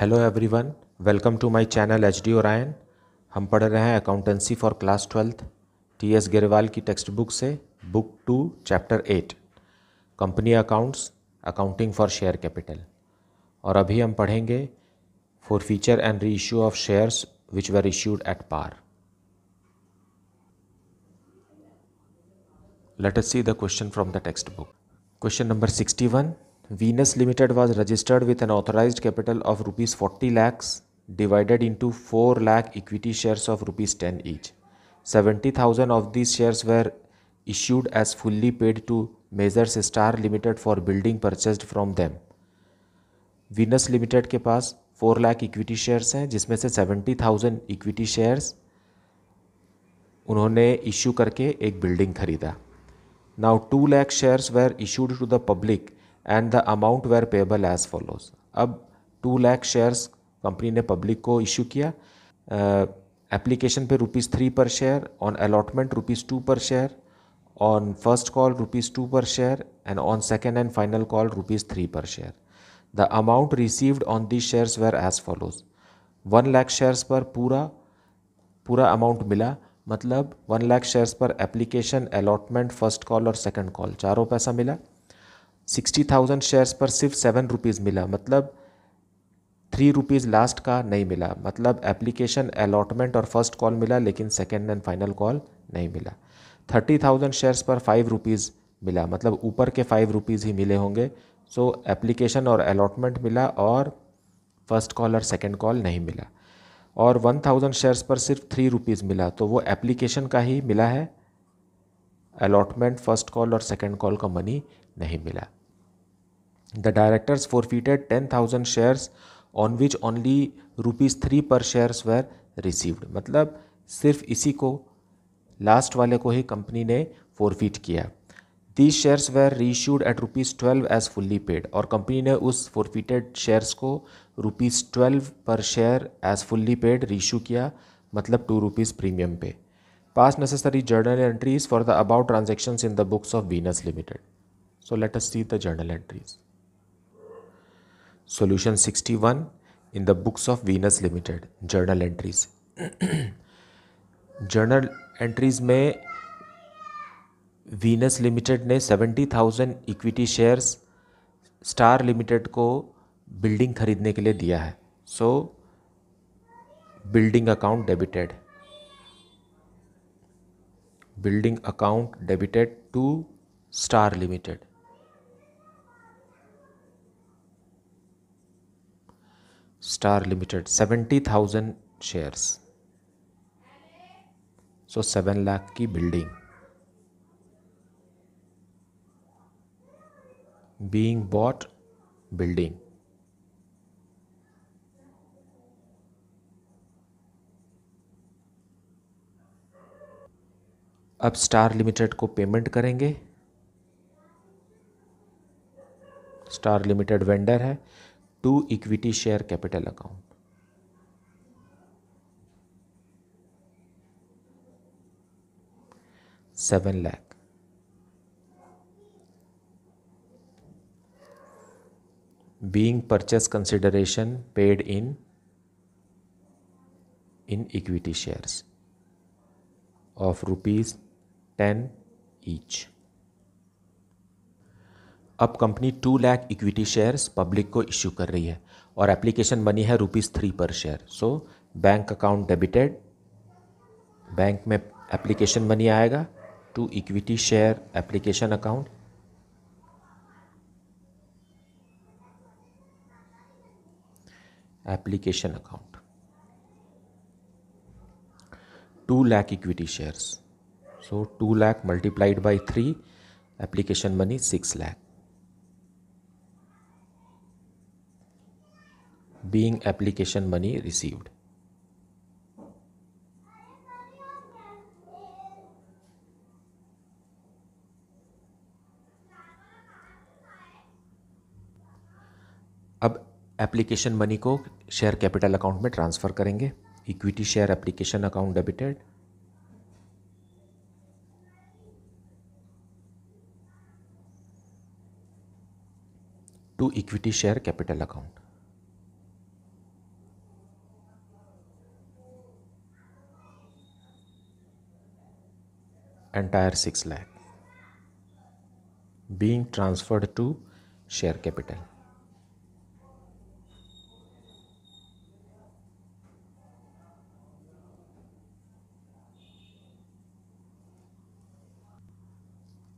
Hello everyone, welcome to my channel H D Orion. हम पढ़ रहे हैं accountancy for class 12th T S Grewal की टेक्स्ट बुक से, book 2 chapter 8 company accounts, accounting for share capital. और अभी हम पढ़ेंगे forfeiture and reissue of shares which were issued at par. Let us see the question from the textbook. Question number 61. Venus Limited was registered with an authorized capital of rupees 40 lakhs divided into 4 lakh equity shares of rupees 10 each. 70,000 of these shares were issued as fully paid to Majors Star Limited for building purchased from them. Venus Limited के पास 4 lakh equity shares हैं, जिसमें से 70,000 equity shares उन्होंने issue करके एक building खरीदा. Now 2 lakh shares were issued to the public and the amount were payable as follows. अब 2 lakh shares company ने पब्लिक को इशू किया. एप्लीकेशन पे ₹3 per share, on allotment ₹2 per share, on first call ₹2 per share and on second and final call ₹3 per share. The amount received on this shares were as follows. 1 lakh shares पर पूरा amount मिला, मतलब 1 lakh shares पर application, allotment, first call और second call चारों पैसा मिला. 60,000 shares पर सिर्फ ₹7 मिला, मतलब ₹3 लास्ट का नहीं मिला, मतलब एप्लीकेशन, अलॉटमेंट और फर्स्ट कॉल मिला लेकिन सेकंड एंड फाइनल कॉल नहीं मिला. 30,000 शेयर्स पर ₹5 मिला, मतलब ऊपर के ₹5 ही मिले होंगे. सो एप्लीकेशन और अलॉटमेंट मिला और फर्स्ट कॉल और सेकंड कॉल नहीं मिला. और 1000 शेयर्स पर सिर्फ ₹3 मिला, तो वो एप्लीकेशन का ही मिला है, अलॉटमेंट, फर्स्ट कॉल और सेकंड कॉल का मनी नहीं मिला. The directors forfeited 10,000 shares on which only ₹3 per shares where received, मतलब सिर्फ इसी को, लास्ट वाले को ही कंपनी ने फॉरफीट किया. These shares were reissued at ₹12 as fully paid, और कंपनी ने उस फॉरफीटेड शेयर्स को ₹12 per share as fully paid reissue किया, मतलब ₹2 प्रीमियम पे. Pass necessary journal entries for the about transactions in the books of Venus limited. So let us see the journal entries. Solution 61 in the books of Venus Limited. Journal entries. Journal entries में Venus Limited ने 70,000 equity shares Star Limited को building खरीदने के लिए दिया है. So building account debited, building account debited to Star Limited. Star Limited 70,000 shares, so 7 lakh की building. Being bought, building. अब स्टार लिमिटेड को पेमेंट करेंगे. स्टार लिमिटेड वेंडर है. To equity share capital account. $7 lakh. Being purchase consideration paid in equity shares of ₹10 each. अब company 2 lakh equity shares public को issue कर रही है और एप्लीकेशन मनी है ₹3 per share. So bank account debited, bank में application money आएगा to equity share application account. Application account 2 lakh equity shares, so 2 lakh multiplied by 3, application money 6 lakh. Being application money received. अब application money को share capital account में transfer करेंगे. Equity share application account debited, to equity share capital account. entire 6 lakh being transferred to share capital.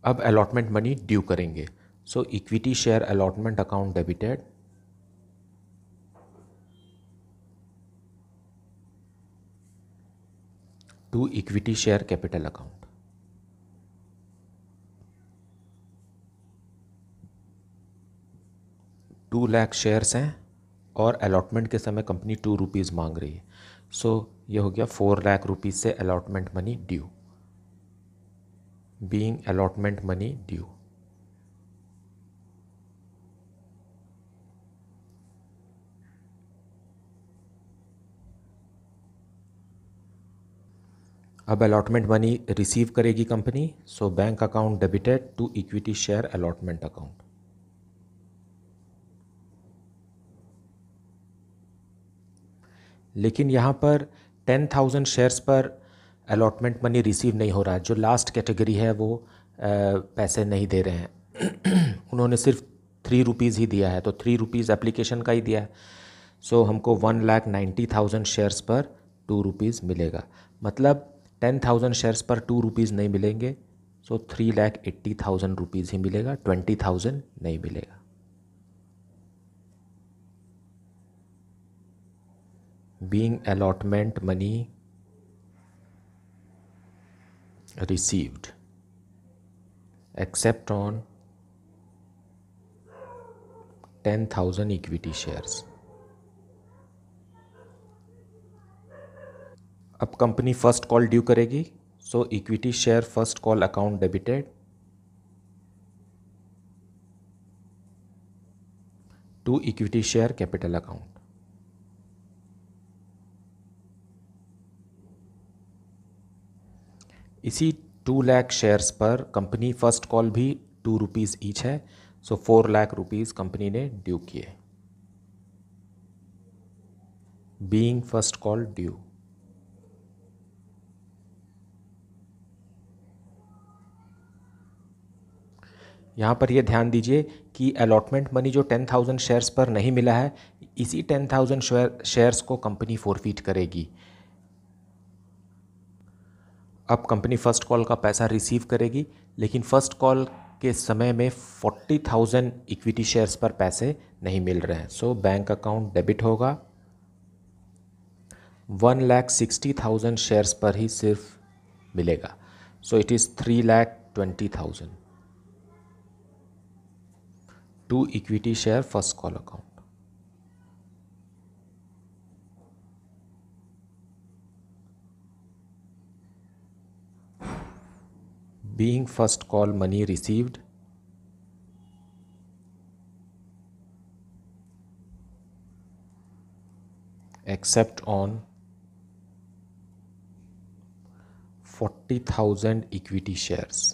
अब allotment money due करेंगे. So equity share allotment account debited to equity share capital account. 2 lakh shares हैं और allotment के समय company 2 rupees मांग रही है. सो ये हो गया 4 लाख रुपीज़ से allotment money due, being allotment money due. अब अलॉटमेंट मनी रिसीव करेगी company. So bank account debited to equity share allotment account. लेकिन यहाँ पर 10,000 शेयर्स पर अलॉटमेंट मनी रिसीव नहीं हो रहा है. जो लास्ट कैटेगरी है वो पैसे नहीं दे रहे हैं. उन्होंने सिर्फ 3 रुपीज़ ही दिया है, तो 3 रुपीज़ एप्लीकेशन का ही दिया है. सो हमको 1,90,000 शेयर्स पर 2 रुपीज़ मिलेगा. मतलब 10,000 शेयर्स पर 2 रुपीज़ नहीं मिलेंगे. सो 3,80,000 रुपीज़ ही मिलेगा, 20,000 नहीं मिलेगा. Being allotment money received except on 10,000 equity shares. अब कंपनी फर्स्ट कॉल ड्यू करेगी. So equity share first call account debited to equity share capital account. इसी 2 लाख शेयर्स पर कंपनी फर्स्ट कॉल भी 2 रुपीज़ ईच है. So 4 lakh rupees company ने due किए, being first call due. यहाँ पर ये ध्यान दीजिए कि अलॉटमेंट मनी जो 10,000 शेयर्स पर नहीं मिला है, इसी 10,000 शेयर्स को कंपनी फोरफीट करेगी. अब कंपनी फर्स्ट कॉल का पैसा रिसीव करेगी, लेकिन फर्स्ट कॉल के समय में 40,000 इक्विटी शेयर्स पर पैसे नहीं मिल रहे हैं. सो बैंक अकाउंट डेबिट होगा. 1,60,000 शेयर्स पर ही सिर्फ मिलेगा. So it is 3,20,000 to equity share first call account. Being first call money received except on 40,000 equity shares.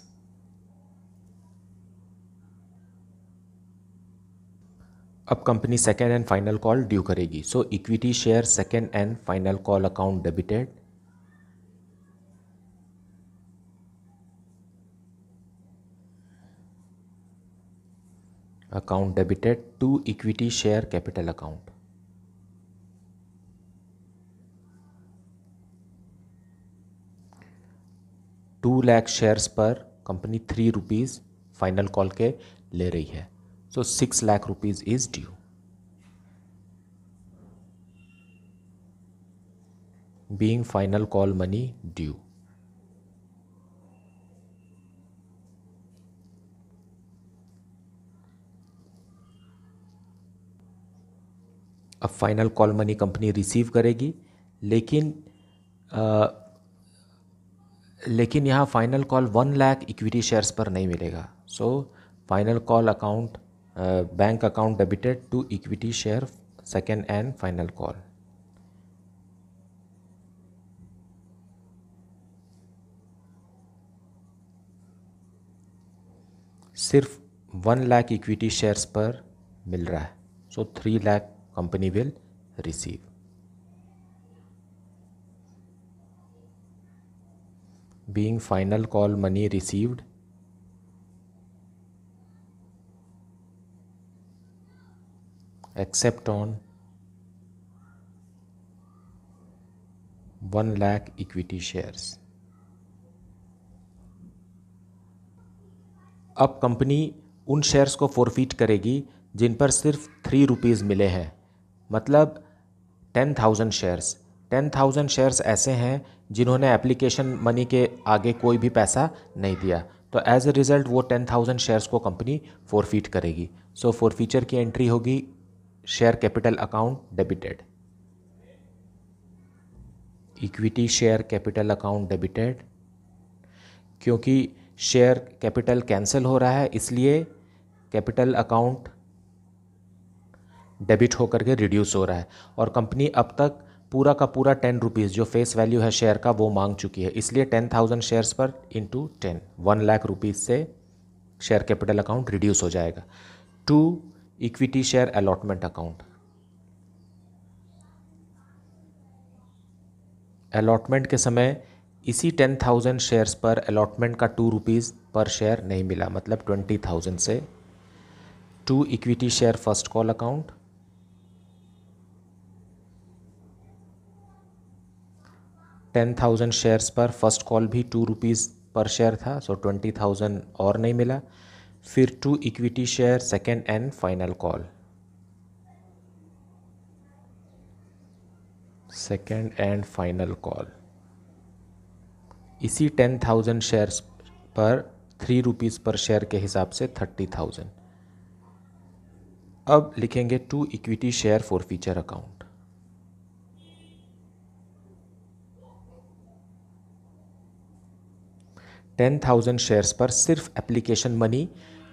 अब company second and final call due करेगी. So equity share second and final call account debited account debited to equity share capital account. Two lakh shares पर company 3 rupees final call के ले रही है. So 6 lakh rupees is due. Being final call money due. अब final call money company receive करेगी, लेकिन यहाँ final call 1 lakh equity shares पर नहीं मिलेगा. So final call account bank account debited to equity share second and final call. सिर्फ 1 lakh equity shares पर मिल रहा है. So 3 lakh company will receive. being final call money received except on 1 lakh equity shares. अब company उन shares को forfeit करेगी जिन पर सिर्फ 3 रुपीज़ मिले हैं, मतलब 10,000 शेयर्स। 10,000 शेयर्स ऐसे हैं जिन्होंने एप्लीकेशन मनी के आगे कोई भी पैसा नहीं दिया, तो एज ए रिज़ल्ट वो 10,000 शेयर्स को कंपनी फोरफीट करेगी। सो फोरफीचर की एंट्री होगी share capital account debited, equity share capital account debited. क्योंकि शेयर कैपिटल कैंसिल हो रहा है इसलिए कैपिटल अकाउंट डेबिट होकर के रिड्यूस हो रहा है, और कंपनी अब तक पूरा का पूरा 10 रुपीज़ जो फेस वैल्यू है शेयर का वो मांग चुकी है, इसलिए 10,000 शेयर्स पर इंटू 10 1 लाख रुपीज़ से शेयर कैपिटल अकाउंट रिड्यूस हो जाएगा। 2 equity share allotment account. Allotment के समय इसी 10,000 शेयर्स पर अलॉटमेंट का 2 रुपीज़ पर शेयर नहीं मिला, मतलब 20,000 से 2 equity share first call account. 10,000 shares पर फर्स्ट कॉल भी 2 रुपीज़ पर शेयर था, सो 20,000 और नहीं मिला। फिर 2 equity share second and final call, second and final call. इसी 10,000 शेयर्स पर 3 रुपीज़ पर शेयर के हिसाब से 30,000। अब लिखेंगे 2 equity share forfeiture account. $10,000 shares पर सिर्फ application money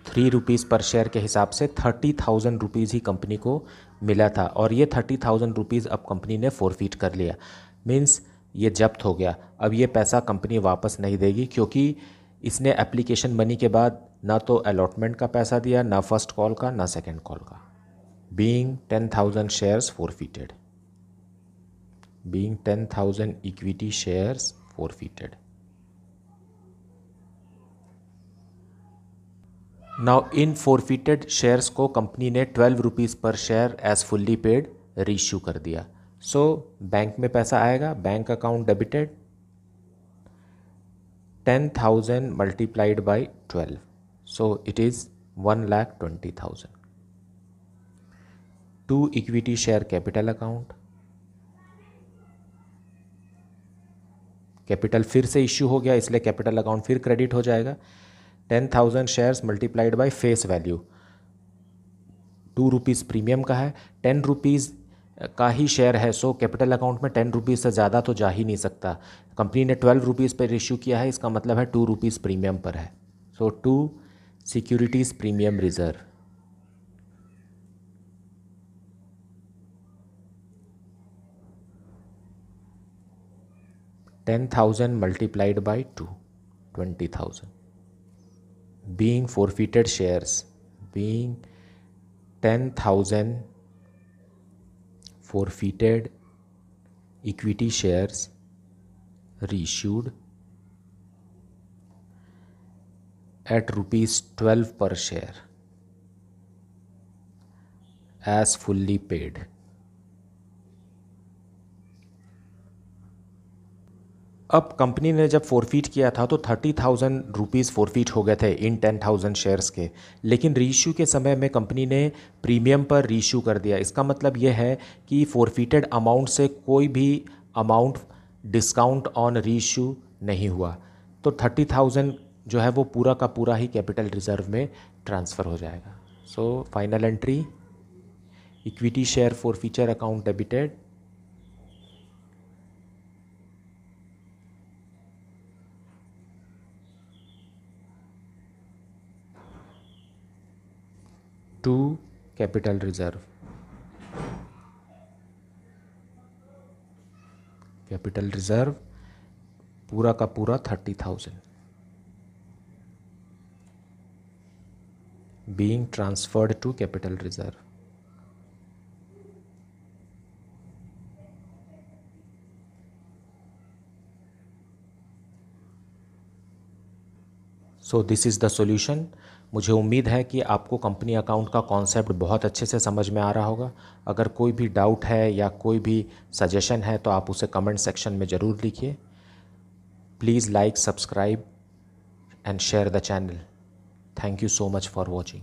3 rupees per share के हिसाब से 30,000 रुपीज़ ही कंपनी को मिला था, और ये 30,000 रुपीज़ अब कंपनी ने फोरफीट कर लिया, मीन्स ये जब्त हो गया। अब ये पैसा कंपनी वापस नहीं देगी, क्योंकि इसने एप्लीकेशन मनी के बाद ना तो अलॉटमेंट का पैसा दिया, ना फर्स्ट कॉल का, ना सेकेंड कॉल का। Being 10,000 shares forfeited, being 10,000 equity shares forfeited. Now in forfeited shares को कंपनी ने 12 rupees per share as fully paid reissue कर दिया। सो बैंक में पैसा आएगा, bank account debited, 10,000 multiplied by 12, so it is 1,20,000। 2 equity share capital account, capital फिर से issue हो गया इसलिए कैपिटल अकाउंट फिर क्रेडिट हो जाएगा। 10,000 shares multiplied by face value, 2 rupees premium का है, 10 रुपीज़ का ही शेयर है, सो कैपिटल अकाउंट में 10 रुपीज़ से ज़्यादा तो जा ही नहीं सकता। कंपनी ने 12 रुपीज़ पर इश्यू किया है, इसका मतलब है 2 रुपीज़ प्रीमियम पर है, सो 2 securities premium reserve. $10,000 multiplied by 2, 20,000. Being forfeited shares, being 10,000 forfeited equity shares reissued at rupees 12 per share as fully paid. अब कंपनी ने जब फोरफीट किया था तो 30,000 रुपीज़ फोरफीट हो गए थे इन 10,000 शेयर्स के, लेकिन रीइश्यू के समय में कंपनी ने प्रीमियम पर रीइश्यू कर दिया। इसका मतलब यह है कि फोरफीटेड अमाउंट से कोई भी अमाउंट डिस्काउंट ऑन रीइश्यू नहीं हुआ, तो 30,000 जो है वो पूरा का पूरा ही कैपिटल रिजर्व में ट्रांसफ़र हो जाएगा। So final entry, equity share forfeiture account debited, to capital reserve, capital reserve पूरा का पूरा 30,000 being transferred to capital reserve. So this is the solution. मुझे उम्मीद है कि आपको कंपनी अकाउंट का कॉन्सेप्ट बहुत अच्छे से समझ में आ रहा होगा। अगर कोई भी डाउट है या कोई भी सजेशन है तो आप उसे कमेंट सेक्शन में ज़रूर लिखिए। Please like, subscribe and share the channel. Thank you so much for watching.